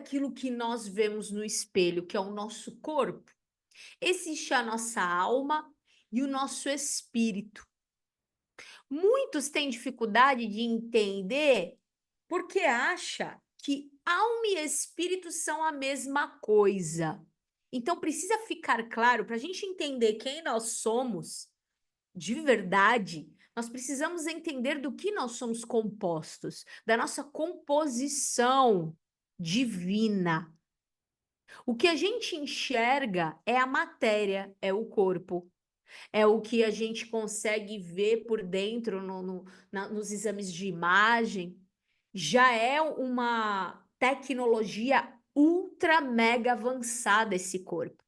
daquilo que nós vemos no espelho, que é o nosso corpo, existe a nossa alma e o nosso espírito. Muitos têm dificuldade de entender porque acha que alma e espírito são a mesma coisa. Então precisa ficar claro para a gente entender quem nós somos de verdade. Nós precisamos entender do que nós somos compostos, da nossa composição divina. O que a gente enxerga é a matéria, é o corpo. É o que a gente consegue ver por dentro nos exames de imagem. Já é uma tecnologia ultra mega avançada esse corpo.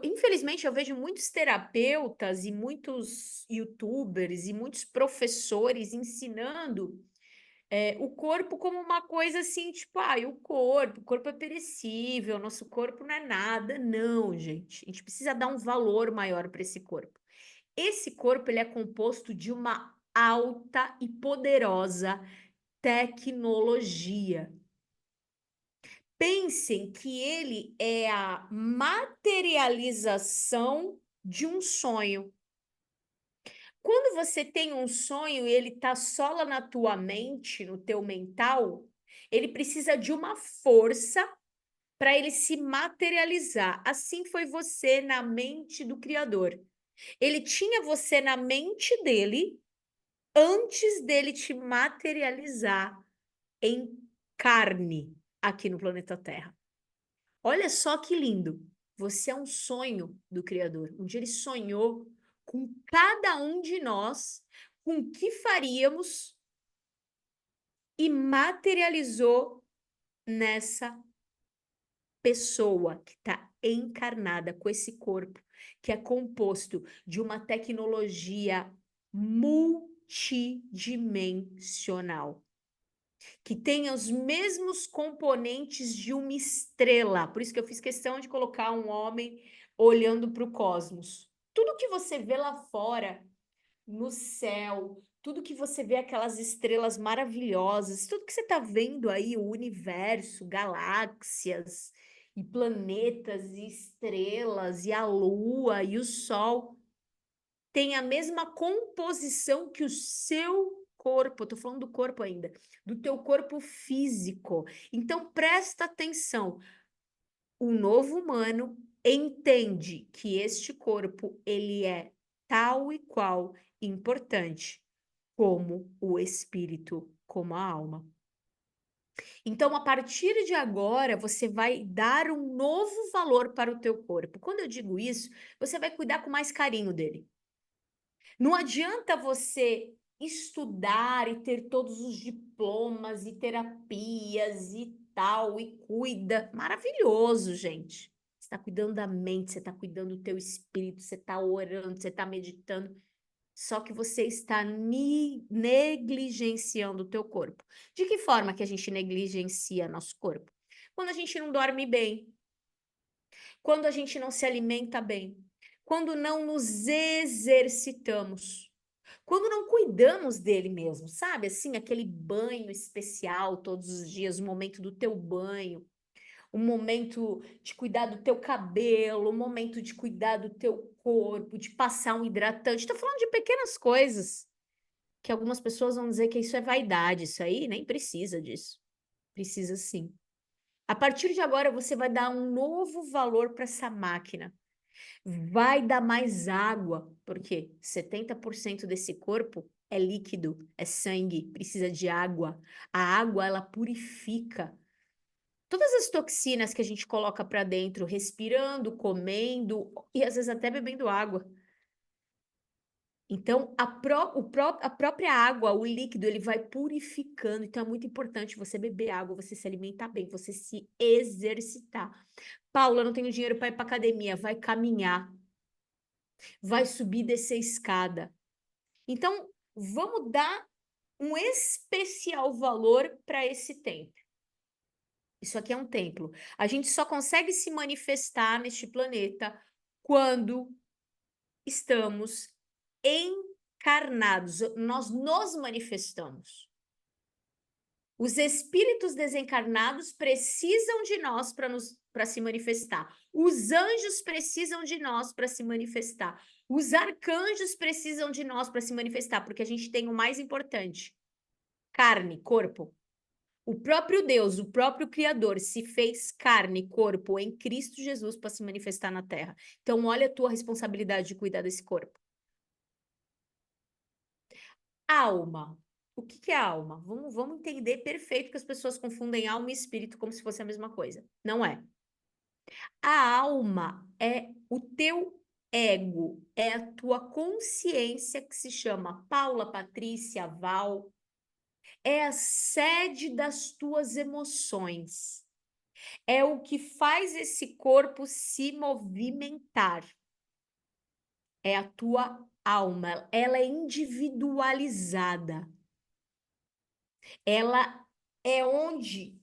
Infelizmente, eu vejo muitos terapeutas e muitos youtubers e muitos professores ensinando o corpo como uma coisa assim, tipo, o corpo é perecível, nosso corpo não é nada. Não, gente, a gente precisa dar um valor maior para esse corpo. Esse corpo ele é composto de uma alta e poderosa tecnologia. Pensem que ele é a materialização de um sonho. Quando você tem um sonho e ele está só lá na tua mente, no teu mental, ele precisa de uma força para ele se materializar. Assim foi você na mente do Criador. Ele tinha você na mente dele antes dele te materializar em carne aqui no planeta Terra. Olha só que lindo. Você é um sonho do Criador. Um dia ele sonhou com cada um de nós, com o que faríamos e materializou nessa pessoa que está encarnada com esse corpo, que é composto de uma tecnologia multidimensional, que tem os mesmos componentes de uma estrela. Por isso que eu fiz questão de colocar um homem olhando para o cosmos. Tudo que você vê lá fora, no céu, tudo que você vê, aquelas estrelas maravilhosas, tudo que você está vendo aí, o universo, galáxias e planetas e estrelas e a lua e o sol, tem a mesma composição que o seu corpo. Eu tô falando do corpo ainda, do teu corpo físico. Então presta atenção. O novo humano entende que este corpo ele é tal e qual importante como o espírito, como a alma. Então, a partir de agora, você vai dar um novo valor para o teu corpo. Quando eu digo isso, você vai cuidar com mais carinho dele. Não adianta você estudar e ter todos os diplomas e terapias e tal, e cuida. Maravilhoso, gente. Você está cuidando da mente, você está cuidando do teu espírito, você está orando, você está meditando. Só que você está negligenciando o teu corpo. De que forma que a gente negligencia nosso corpo? Quando a gente não dorme bem, quando a gente não se alimenta bem, quando não nos exercitamos, quando não cuidamos dele mesmo, sabe? Assim, aquele banho especial todos os dias, o momento do teu banho, o momento de cuidar do teu cabelo, o momento de cuidar do teu corpo, de passar um hidratante. Estou falando de pequenas coisas que algumas pessoas vão dizer que isso é vaidade, isso aí nem precisa disso. Precisa sim. A partir de agora, você vai dar um novo valor para essa máquina. Vai dar mais água, porque 70% desse corpo é líquido, é sangue, precisa de água. A água, ela purifica todas as toxinas que a gente coloca para dentro, respirando, comendo e às vezes até bebendo água. Então, a própria água, o líquido, ele vai purificando. Então, é muito importante você beber água, você se alimentar bem, você se exercitar. Paula, eu não tenho dinheiro para ir para academia, vai caminhar, vai subir e descer escada. Então, vamos dar um especial valor para esse templo. Isso aqui é um templo. A gente só consegue se manifestar neste planeta quando estamos encarnados. Nós nos manifestamos. Os espíritos desencarnados precisam de nós para se manifestar. Os anjos precisam de nós para se manifestar. Os arcanjos precisam de nós para se manifestar, porque a gente tem o mais importante: carne, corpo. O próprio Deus, o próprio Criador, se fez carne, corpo em Cristo Jesus para se manifestar na Terra. Então, olha a tua responsabilidade de cuidar desse corpo. Alma. O que que é alma? Vamos entender perfeito que as pessoas confundem alma e espírito como se fosse a mesma coisa. Não é. A alma é o teu ego, é a tua consciência que se chama Paula, Patrícia, Val, é a sede das tuas emoções. É o que faz esse corpo se movimentar. É a tua alma, ela é individualizada. Ela é onde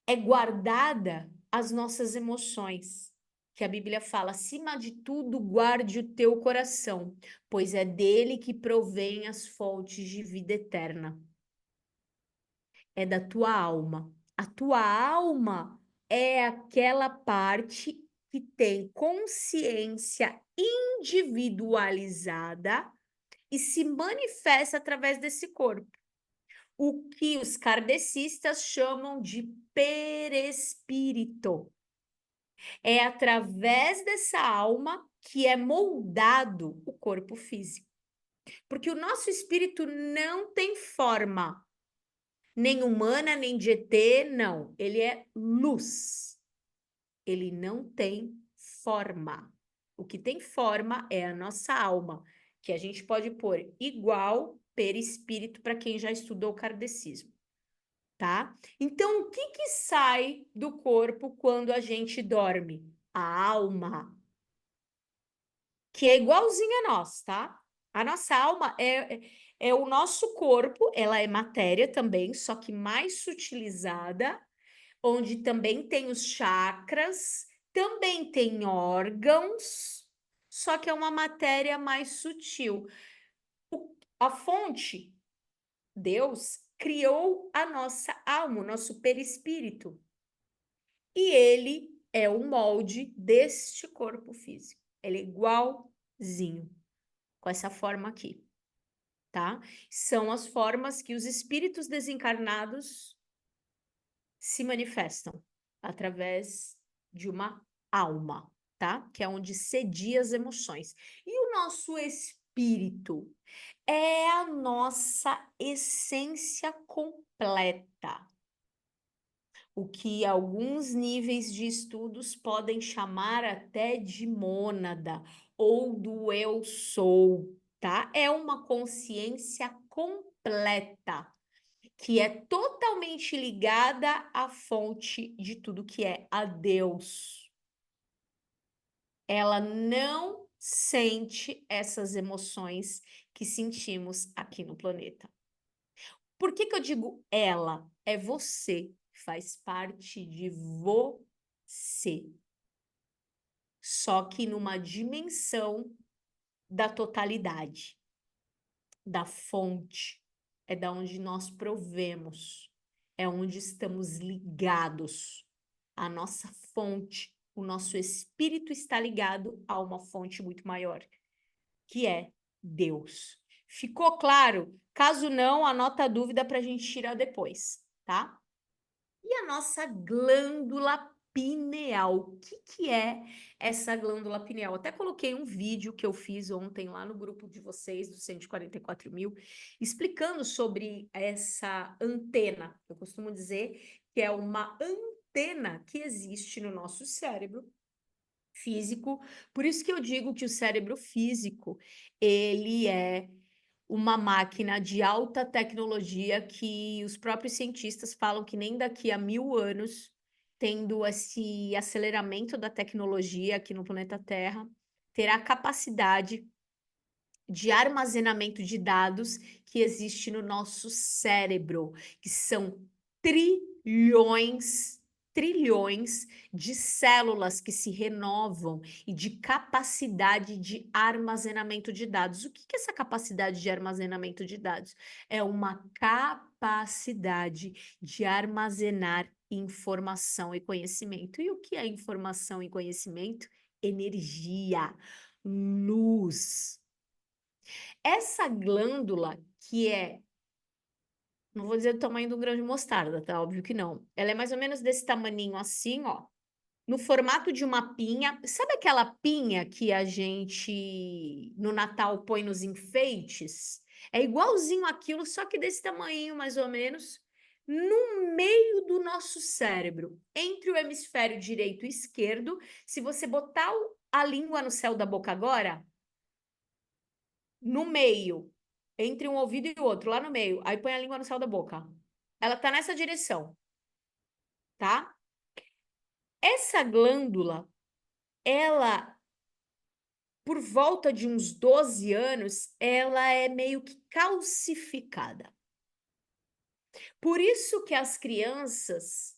é guardada as nossas emoções. Que a Bíblia fala, acima de tudo, guarde o teu coração, pois é dele que provém as fontes de vida eterna. É da tua alma. A tua alma é aquela parte que tem consciência individualizada e se manifesta através desse corpo. O que os kardecistas chamam de perespírito. É através dessa alma que é moldado o corpo físico. Porque o nosso espírito não tem forma, nem humana, nem de ET, não. Ele é luz. Ele não tem forma. O que tem forma é a nossa alma, que a gente pode pôr igual perispírito para quem já estudou o kardecismo, tá? Então, o que que sai do corpo quando a gente dorme? A alma, que é igualzinha a nós, tá? A nossa alma é o nosso corpo, ela é matéria também, só que mais sutilizada, onde também tem os chakras, também tem órgãos, só que é uma matéria mais sutil. A fonte, Deus, criou a nossa alma, o nosso perispírito. E ele é o molde deste corpo físico. Ele é igualzinho, com essa forma aqui, tá? São as formas que os espíritos desencarnados se manifestam através de uma alma, tá? Que é onde cedia as emoções. E o nosso espírito é a nossa essência completa. O que alguns níveis de estudos podem chamar até de mônada ou do eu sou, tá? É uma consciência completa que é totalmente ligada à fonte de tudo que é a Deus. Ela não sente essas emoções que sentimos aqui no planeta. Por que que eu digo ela? É você, faz parte de você. Só que numa dimensão da totalidade, da fonte, é da onde nós provemos, é onde estamos ligados. A nossa fonte, o nosso espírito está ligado a uma fonte muito maior, que é Deus. Ficou claro? Caso não, anota a dúvida para a gente tirar depois, tá? E a nossa glândula pineal. O que que é essa glândula pineal? Até coloquei um vídeo que eu fiz ontem lá no grupo de vocês, do 144 mil, explicando sobre essa antena. Eu costumo dizer que é uma antena que existe no nosso cérebro físico. Por isso que eu digo que o cérebro físico, ele é uma máquina de alta tecnologia que os próprios cientistas falam que nem daqui a 1000 anos, tendo esse aceleramento da tecnologia aqui no planeta Terra, terá capacidade de armazenamento de dados que existe no nosso cérebro, que são trilhões trilhões de células que se renovam e de capacidade de armazenamento de dados. O que é essa capacidade de armazenamento de dados? É uma capacidade de armazenar informação e conhecimento. E o que é informação e conhecimento? Energia, luz. Essa glândula, que é, não vou dizer do tamanho de um grão de mostarda, tá? Óbvio que não. Ela é mais ou menos desse tamaninho assim, ó, no formato de uma pinha. Sabe aquela pinha que a gente no Natal põe nos enfeites? É igualzinho aquilo, só que desse tamanho mais ou menos, no meio do nosso cérebro, entre o hemisfério direito e esquerdo. Se você botar a língua no céu da boca agora, no meio, entre um ouvido e o outro, lá no meio, aí põe a língua no céu da boca. Ela tá nessa direção, tá? Essa glândula, ela, por volta de uns 12 anos, ela é meio que calcificada. Por isso que as crianças,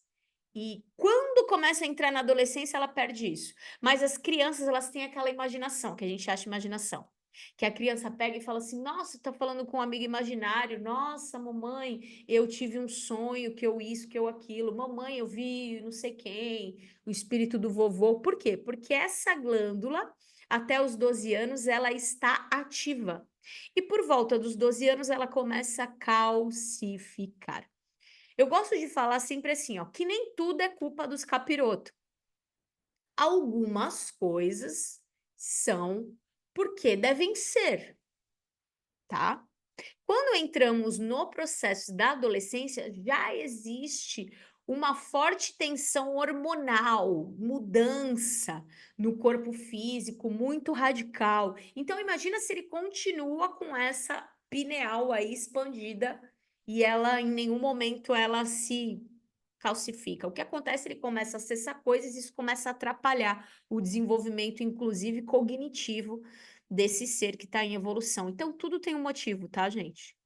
e quando começa a entrar na adolescência, ela perde isso. Mas as crianças, elas têm aquela imaginação, que a gente acha imaginação. Que a criança pega e fala assim: nossa, tá falando com um amigo imaginário. Nossa, mamãe, eu tive um sonho que eu isso, que eu aquilo. Mamãe, eu vi não sei quem, o espírito do vovô. Por quê? Porque essa glândula, até os 12 anos, ela está ativa. E por volta dos 12 anos, ela começa a calcificar. Eu gosto de falar sempre assim, ó, que nem tudo é culpa dos capirotos. Algumas coisas são porque devem ser, tá? Quando entramos no processo da adolescência, já existe uma forte tensão hormonal, mudança no corpo físico muito radical. Então, imagina se ele continua com essa pineal aí expandida e ela, em nenhum momento, ela se calcifica. O que acontece? Ele começa a acessar coisas e isso começa a atrapalhar o desenvolvimento, inclusive cognitivo, desse ser que está em evolução. Então, tudo tem um motivo, tá, gente?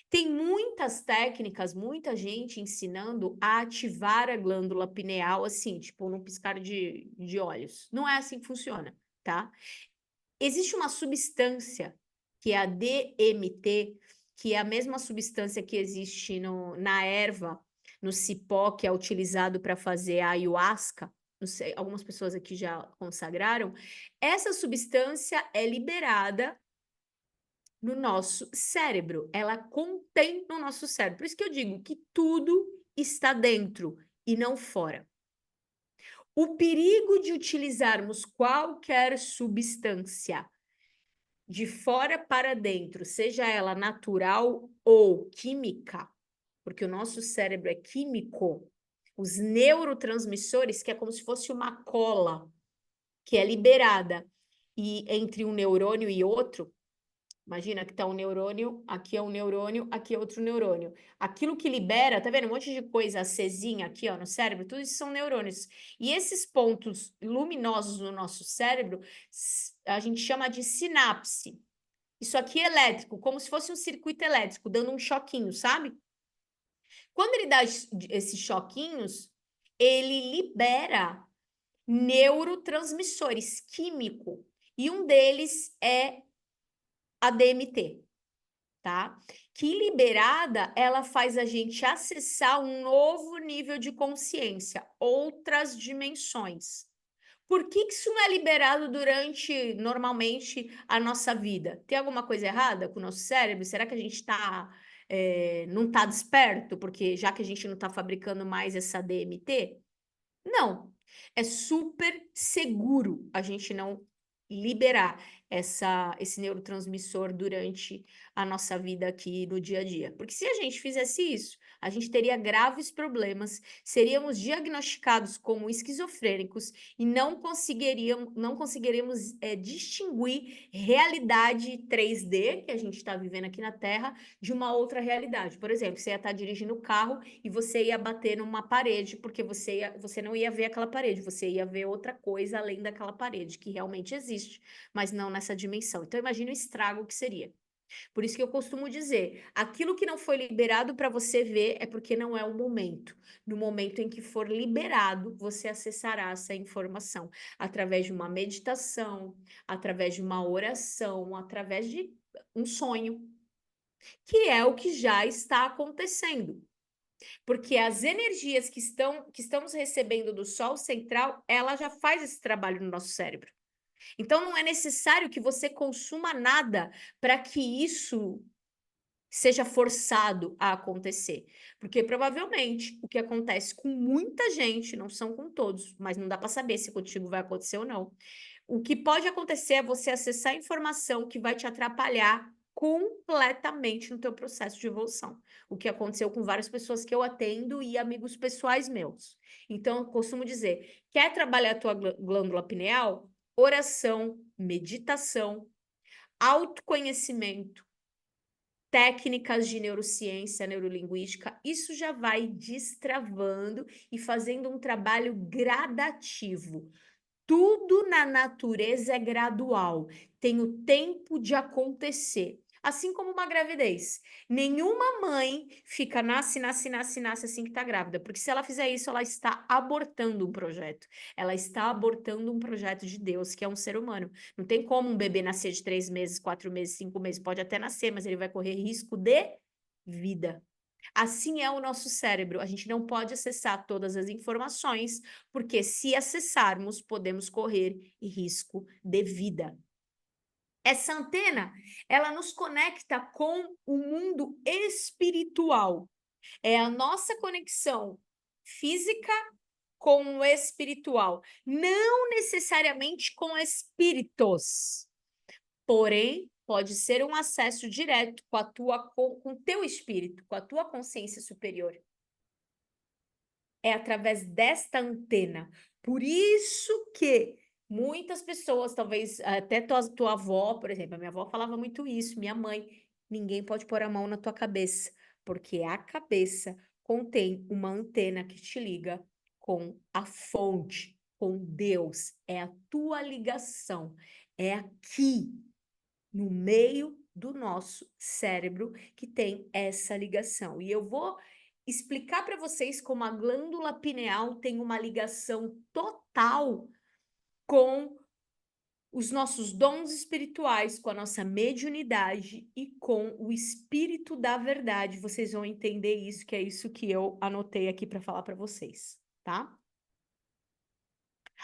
Tem muitas técnicas, muita gente ensinando a ativar a glândula pineal, assim, tipo, num piscar de olhos. Não é assim que funciona, tá? Existe uma substância, que é a DMT, que é a mesma substância que existe na erva, no cipó, que é utilizado para fazer a ayahuasca. Não sei, algumas pessoas aqui já consagraram. Essa substância é liberada no nosso cérebro, ela contém no nosso cérebro. Por isso que eu digo que tudo está dentro e não fora. O perigo de utilizarmos qualquer substância de fora para dentro, seja ela natural ou química, porque o nosso cérebro é químico, os neurotransmissores, que é como se fosse uma cola que é liberada e entre um neurônio e outro. Imagina que está um neurônio, aqui é um neurônio, aqui é outro neurônio. Aquilo que libera, tá vendo? Um monte de coisa acesinha aqui, ó, no cérebro, tudo isso são neurônios. E esses pontos luminosos no nosso cérebro, a gente chama de sinapse. Isso aqui é elétrico, como se fosse um circuito elétrico, dando um choquinho, sabe? Quando ele dá esses choquinhos, ele libera neurotransmissores químicos. E um deles é a DMT. Tá? Que liberada, ela faz a gente acessar um novo nível de consciência, outras dimensões. Por que que isso não é liberado durante, normalmente, a nossa vida? Tem alguma coisa errada com o nosso cérebro? Será que a gente não está desperto? Porque já que a gente não está fabricando mais essa DMT? Não. É super seguro a gente não liberar esse neurotransmissor durante a nossa vida aqui no dia a dia. Porque se a gente fizesse isso, a gente teria graves problemas, seríamos diagnosticados como esquizofrênicos e não conseguiríamos distinguir realidade 3D que a gente está vivendo aqui na Terra de uma outra realidade. Por exemplo, você ia estar dirigindo o carro e você ia bater numa parede, porque você não ia ver aquela parede, você ia ver outra coisa além daquela parede, que realmente existe, mas não nessa dimensão. Então, imagine o estrago que seria. Por isso que eu costumo dizer, aquilo que não foi liberado para você ver é porque não é o momento. No momento em que for liberado, você acessará essa informação através de uma meditação, através de uma oração, através de um sonho, que é o que já está acontecendo. Porque as energias que estamos recebendo do Sol central, ela já faz esse trabalho no nosso cérebro. Então não é necessário que você consuma nada para que isso seja forçado a acontecer. Porque provavelmente o que acontece com muita gente, não são com todos, mas não dá para saber se contigo vai acontecer ou não. O que pode acontecer é você acessar informação que vai te atrapalhar completamente no teu processo de evolução. O que aconteceu com várias pessoas que eu atendo e amigos pessoais meus. Então, eu costumo dizer, quer trabalhar a tua glândula pineal? Oração, meditação, autoconhecimento, técnicas de neurociência, neurolinguística, isso já vai destravando e fazendo um trabalho gradativo. Tudo na natureza é gradual, tem o tempo de acontecer. Assim como uma gravidez. Nenhuma mãe fica nasce assim que está grávida, porque se ela fizer isso, ela está abortando um projeto. Ela está abortando um projeto de Deus, que é um ser humano. Não tem como um bebê nascer de 3 meses, 4 meses, 5 meses. Pode até nascer, mas ele vai correr risco de vida. Assim é o nosso cérebro. A gente não pode acessar todas as informações, porque se acessarmos, podemos correr risco de vida. Essa antena, ela nos conecta com o mundo espiritual. É a nossa conexão física com o espiritual, não necessariamente com espíritos. Porém, pode ser um acesso direto com o teu espírito, com a tua consciência superior. É através desta antena. Por isso que muitas pessoas, talvez até tua avó, por exemplo, a minha avó falava muito isso, minha mãe, ninguém pode pôr a mão na tua cabeça, porque a cabeça contém uma antena que te liga com a fonte, com Deus. É a tua ligação. É aqui, no meio do nosso cérebro, que tem essa ligação. E eu vou explicar para vocês como a glândula pineal tem uma ligação total com os nossos dons espirituais, com a nossa mediunidade e com o espírito da verdade. Vocês vão entender isso, que é isso que eu anotei aqui para falar para vocês, tá?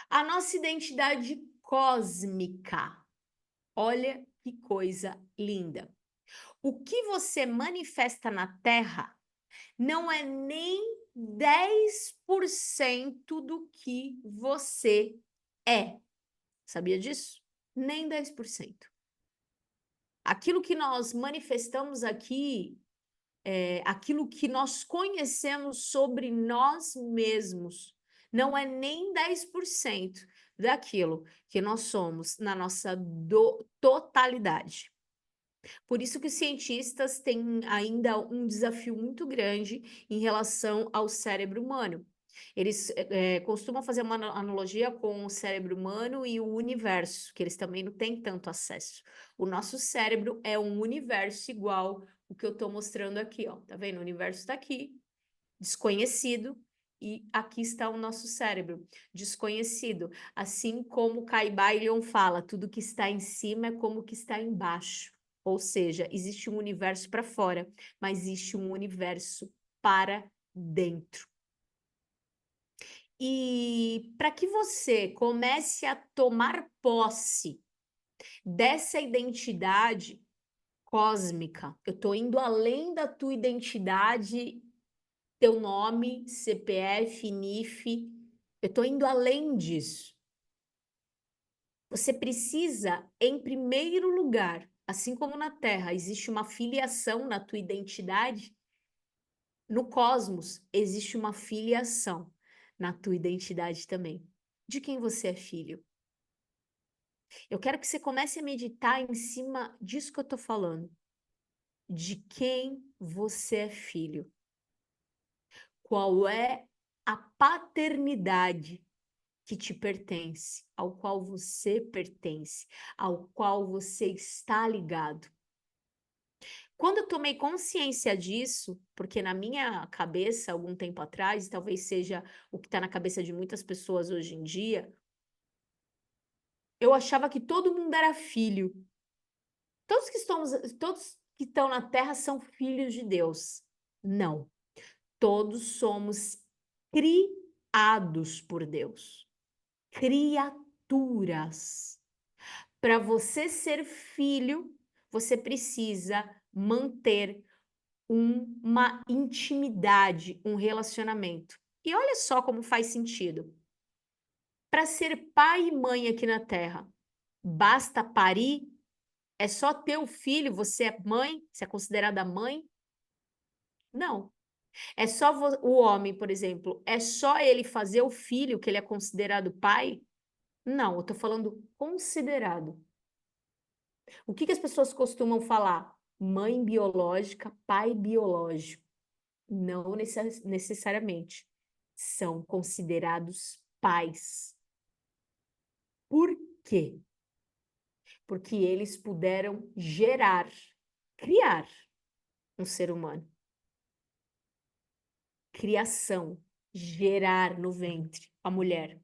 A nossa identidade cósmica. Olha que coisa linda. O que você manifesta na Terra não é nem 10% do que você é. Sabia disso? Nem 10%. Aquilo que nós manifestamos aqui, aquilo que nós conhecemos sobre nós mesmos, não é nem 10% daquilo que nós somos na nossa totalidade. Por isso que os cientistas têm ainda um desafio muito grande em relação ao cérebro humano. Eles costumam fazer uma analogia com o cérebro humano e o universo, que eles também não têm tanto acesso. O nosso cérebro é um universo igual o que eu estou mostrando aqui, ó. Tá vendo? O universo está aqui, desconhecido, e aqui está o nosso cérebro, desconhecido. Assim como Caibalion fala, tudo que está em cima é como que está embaixo. Ou seja, existe um universo para fora, mas existe um universo para dentro. E para que você comece a tomar posse dessa identidade cósmica, eu estou indo além da tua identidade, teu nome, CPF, NIF, eu estou indo além disso. Você precisa, em primeiro lugar, assim como na Terra existe uma filiação na tua identidade, no cosmos existe uma filiação na tua identidade também. De quem você é filho? Eu quero que você comece a meditar em cima disso que eu estou falando. De quem você é filho? Qual é a paternidade que te pertence, ao qual você pertence, ao qual você está ligado? Quando eu tomei consciência disso, porque na minha cabeça, algum tempo atrás, talvez seja o que está na cabeça de muitas pessoas hoje em dia, eu achava que todo mundo era filho. Todos que estão na Terra são filhos de Deus. Não, todos somos criados por Deus, criaturas. Para você ser filho, você precisa manter uma intimidade, um relacionamento. E olha só como faz sentido. Para ser pai e mãe aqui na Terra, basta parir? É só ter o filho, você é mãe? Você é considerada mãe? Não. É só o homem, por exemplo, é só ele fazer o filho que ele é considerado pai? Não, eu estou falando considerado. O que as pessoas costumam falar? Mãe biológica, pai biológico. Não necessariamente. São considerados pais. Por quê? Porque eles puderam gerar, criar um ser humano. Criação, gerar no ventre a mulher.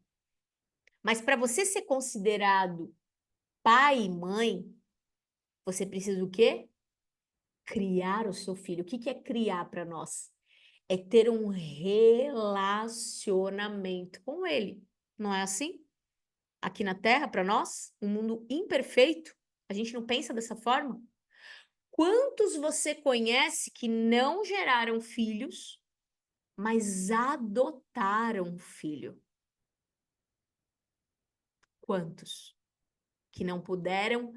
Mas para você ser considerado pai e mãe, você precisa do quê? Criar o seu filho. O que é criar para nós? É ter um relacionamento com ele. Não é assim? Aqui na Terra, para nós, um mundo imperfeito, a gente não pensa dessa forma? Quantos você conhece que não geraram filhos, mas adotaram um filho? Quantos? Que não puderam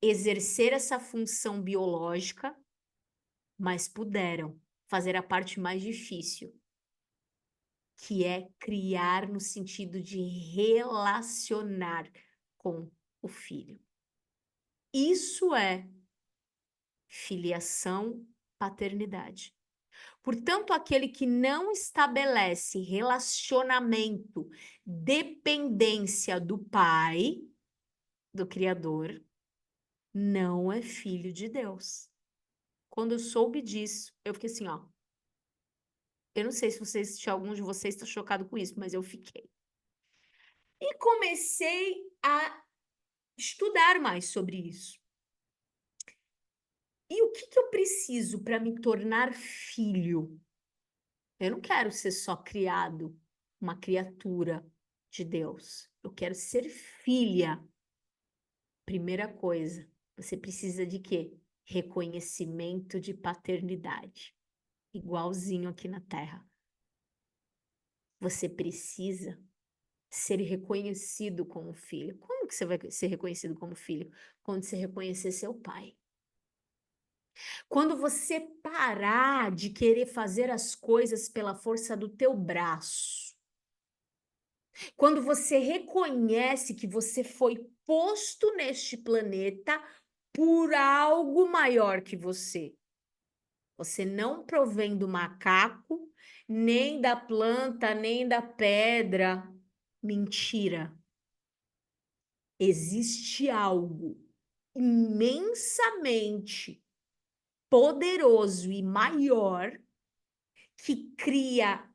exercer essa função biológica, mas puderam fazer a parte mais difícil, que é criar no sentido de relacionar com o filho. Isso é filiação, paternidade. Portanto, aquele que não estabelece relacionamento, dependência do pai, do Criador, não é filho de Deus. Quando eu soube disso, eu fiquei assim, ó. Eu não sei se algum de vocês está chocado com isso, mas eu fiquei. E comecei a estudar mais sobre isso. E o que eu preciso para me tornar filho? Eu não quero ser só criado, uma criatura de Deus. Eu quero ser filha. Primeira coisa, você precisa de quê? Reconhecimento de paternidade. Igualzinho aqui na Terra. Você precisa ser reconhecido como filho. Como que você vai ser reconhecido como filho? Quando você reconhecer seu pai. Quando você parar de querer fazer as coisas pela força do teu braço. Quando você reconhece que você foi posto neste planeta por algo maior que você. Você não provém do macaco, nem da planta, nem da pedra. Mentira. Existe algo imensamente poderoso e maior que cria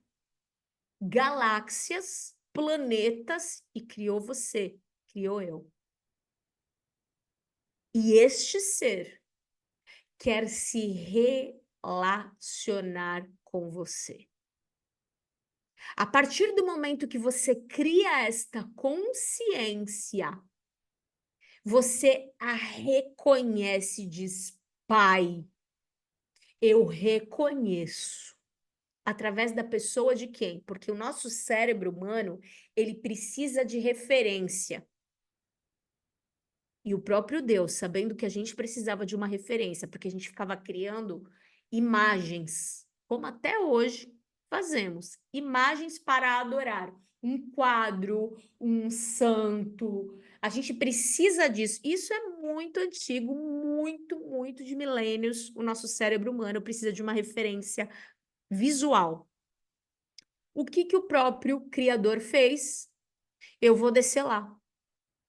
galáxias, planetas e criou você, criou eu. E este ser quer se relacionar com você. A partir do momento que você cria esta consciência, você a reconhece, diz, Pai, eu reconheço. Através da pessoa de quem? Porque o nosso cérebro humano, ele precisa de referência. E o próprio Deus, sabendo que a gente precisava de uma referência, porque a gente ficava criando imagens, como até hoje fazemos, imagens para adorar. Um quadro, um santo. A gente precisa disso. Isso é muito antigo, muito de milênios. O nosso cérebro humano precisa de uma referência visual. O que o próprio Criador fez? Eu vou descer lá,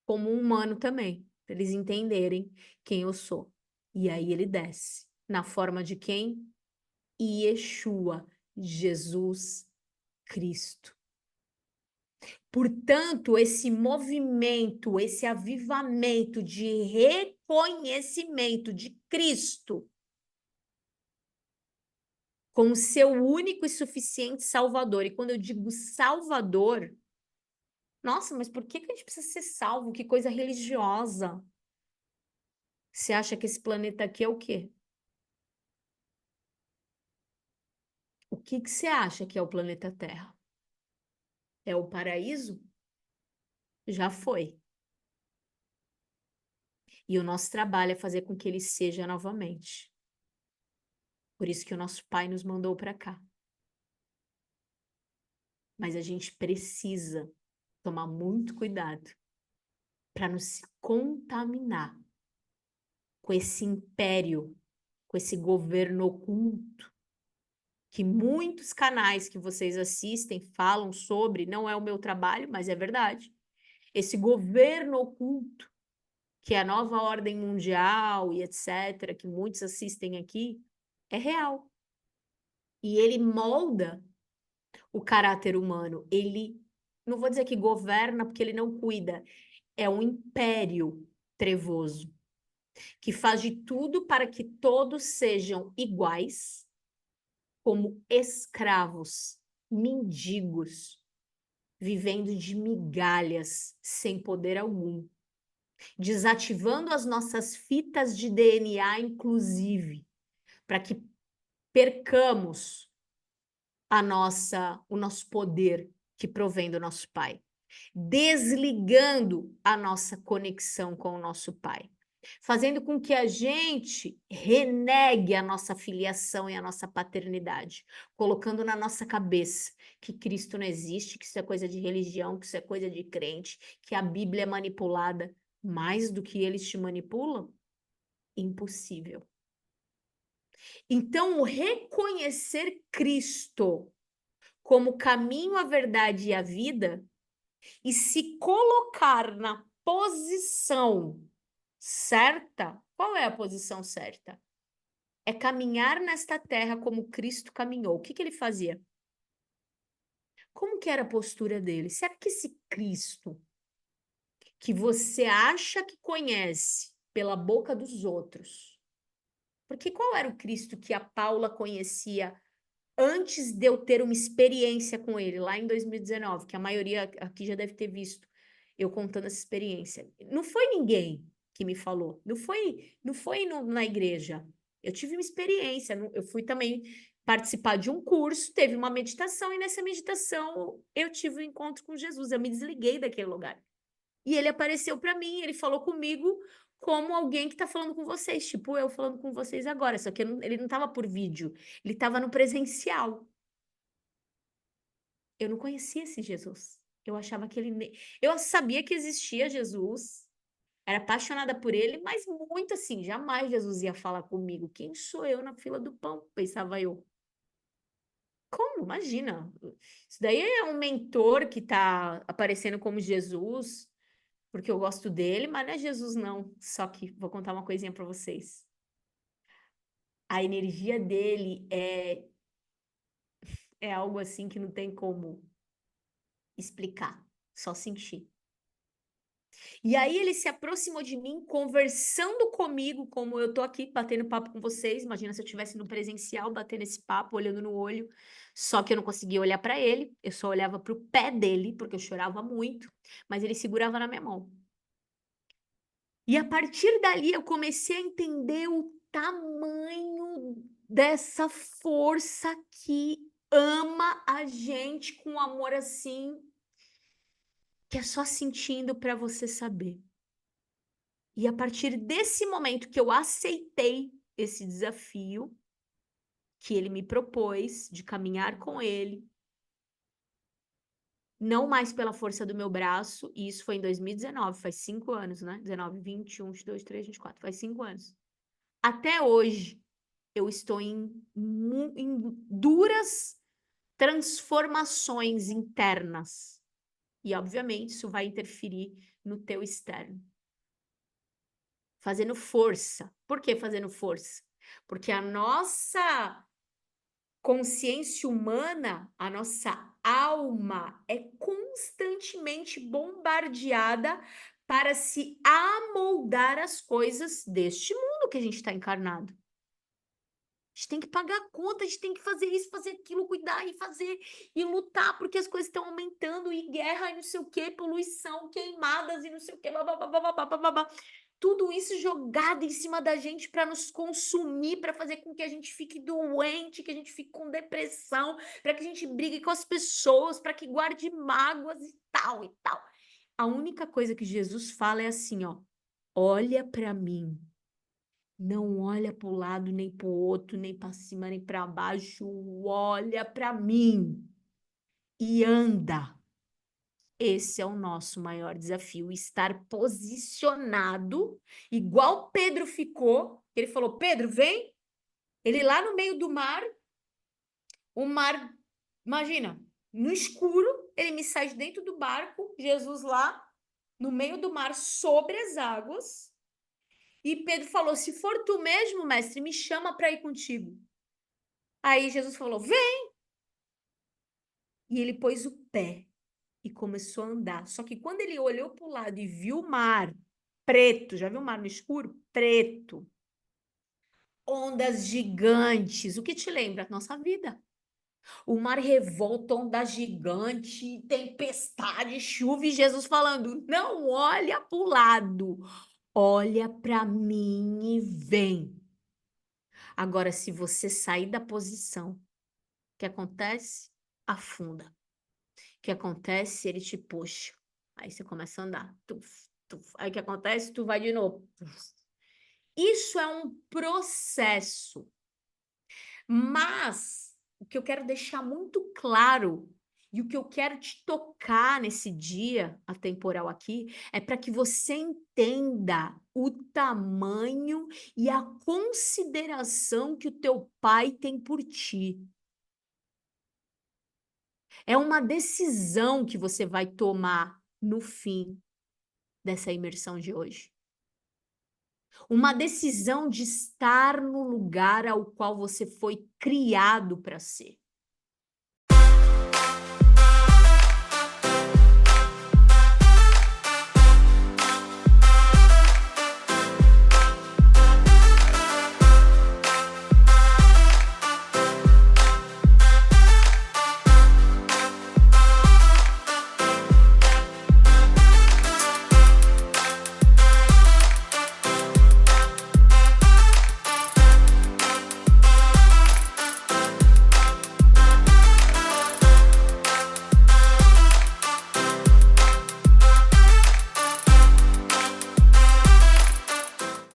como um humano também, para eles entenderem quem eu sou. E aí ele desce. Na forma de quem? Yeshua, Jesus Cristo. Portanto, esse movimento, esse avivamento de reconhecimento de Cristo como seu único e suficiente Salvador. E quando eu digo Salvador, nossa, mas por que que a gente precisa ser salvo? Que coisa religiosa. Você acha que esse planeta aqui é o quê? O que que você acha que é o planeta Terra? É o paraíso? Já foi. E o nosso trabalho é fazer com que ele seja novamente. Por isso que o nosso Pai nos mandou para cá. Mas a gente precisa tomar muito cuidado para não se contaminar com esse império, com esse governo oculto, que muitos canais que vocês assistem falam sobre, não é o meu trabalho, mas é verdade. Esse governo oculto, que é a nova ordem mundial e etc., que muitos assistem aqui, é real. E ele molda o caráter humano. Ele, não vou dizer que governa, porque ele não cuida, é um império trevoso que faz de tudo para que todos sejam iguais, como escravos, mendigos, vivendo de migalhas, sem poder algum, desativando as nossas fitas de DNA, inclusive, para que percamos o nosso poder que provém do nosso Pai, desligando a nossa conexão com o nosso Pai, fazendo com que a gente renegue a nossa filiação e a nossa paternidade, colocando na nossa cabeça que Cristo não existe, que isso é coisa de religião, que isso é coisa de crente, que a Bíblia é manipulada mais do que eles te manipulam? Impossível. Então, o reconhecer Cristo como o caminho, a verdade e a vida, e se colocar na posição certa, qual é a posição certa? É caminhar nesta terra como Cristo caminhou. O que que ele fazia? Como que era a postura dele? Será que esse Cristo que você acha que conhece pela boca dos outros, porque qual era o Cristo que a Paula conhecia antes de eu ter uma experiência com ele, lá em 2019, que a maioria aqui já deve ter visto eu contando essa experiência. Não foi ninguém que me falou, não foi na igreja. Eu tive uma experiência, eu fui também participar de um curso, teve uma meditação, e nessa meditação eu tive um encontro com Jesus, eu me desliguei daquele lugar. E ele apareceu para mim, ele falou comigo como alguém que está falando com vocês, tipo eu falando com vocês agora, só que ele não estava por vídeo, ele estava no presencial. Eu não conhecia esse Jesus. Eu achava que ele. Eu sabia que existia Jesus, era apaixonada por ele, mas muito assim, jamais Jesus ia falar comigo. Quem sou eu na fila do pão? Pensava eu. Como? Imagina. Isso daí é um mentor que está aparecendo como Jesus, porque eu gosto dele, mas não é Jesus, não. Só que vou contar uma coisinha para vocês. A energia dele é algo assim que não tem como explicar, só sentir. E aí ele se aproximou de mim, conversando comigo, como eu tô aqui batendo papo com vocês. Imagina se eu estivesse no presencial, batendo esse papo, olhando no olho. Só que eu não conseguia olhar para ele, eu só olhava para o pé dele, porque eu chorava muito, mas ele segurava na minha mão. E a partir dali eu comecei a entender o tamanho dessa força que ama a gente com amor assim, que é só sentindo para você saber. E a partir desse momento que eu aceitei esse desafio que ele me propôs de caminhar com ele, não mais pela força do meu braço, e isso foi em 2019, faz 5 anos, né? 19, 21, 22, 23, 24, faz 5 anos. Até hoje, eu estou em duras transformações internas. E, obviamente, isso vai interferir no teu externo. fazendo força. Por que fazendo força? Porque a nossa consciência humana, a nossa alma é constantemente bombardeada para se amoldar às coisas deste mundo que a gente está encarnado. A gente tem que pagar a conta, a gente tem que fazer isso, fazer aquilo, cuidar e fazer e lutar, porque as coisas estão aumentando, e guerra e não sei o quê, poluição, queimadas e não sei o quê, babá. Tudo isso jogado em cima da gente para nos consumir, para fazer com que a gente fique doente, que a gente fique com depressão, para que a gente brigue com as pessoas, para que guarde mágoas e tal e tal. A única coisa que Jesus fala é assim, ó: olha para mim. Não olha para o lado, nem para o outro, nem para cima, nem para baixo. Olha para mim e anda. Esse é o nosso maior desafio, estar posicionado, igual Pedro ficou. Ele falou: Pedro, vem. Ele lá no meio do mar, o mar, imagina, no escuro, ele me sai de dentro do barco, Jesus lá, no meio do mar, sobre as águas. E Pedro falou: se for tu mesmo, mestre, me chama para ir contigo. Aí Jesus falou: vem! E ele pôs o pé e começou a andar. Só que quando ele olhou para o lado e viu o mar preto, já viu o mar no escuro? Preto. Ondas gigantes. O que te lembra? Nossa vida. O mar revolta, onda gigante, tempestade, chuva e Jesus falando: não olha para o lado, olha para mim e vem. Agora, se você sair da posição, o que acontece? Afunda. O que acontece? Ele te puxa. Aí você começa a andar. Tuf, tuf. Aí o que acontece? Tu vai de novo. Tuf. Isso é um processo. Mas o que eu quero deixar muito claro e o que eu quero te tocar nesse dia atemporal aqui é para que você entenda o tamanho e a consideração que o teu pai tem por ti. É uma decisão que você vai tomar no fim dessa imersão de hoje. Uma decisão de estar no lugar ao qual você foi criado para ser.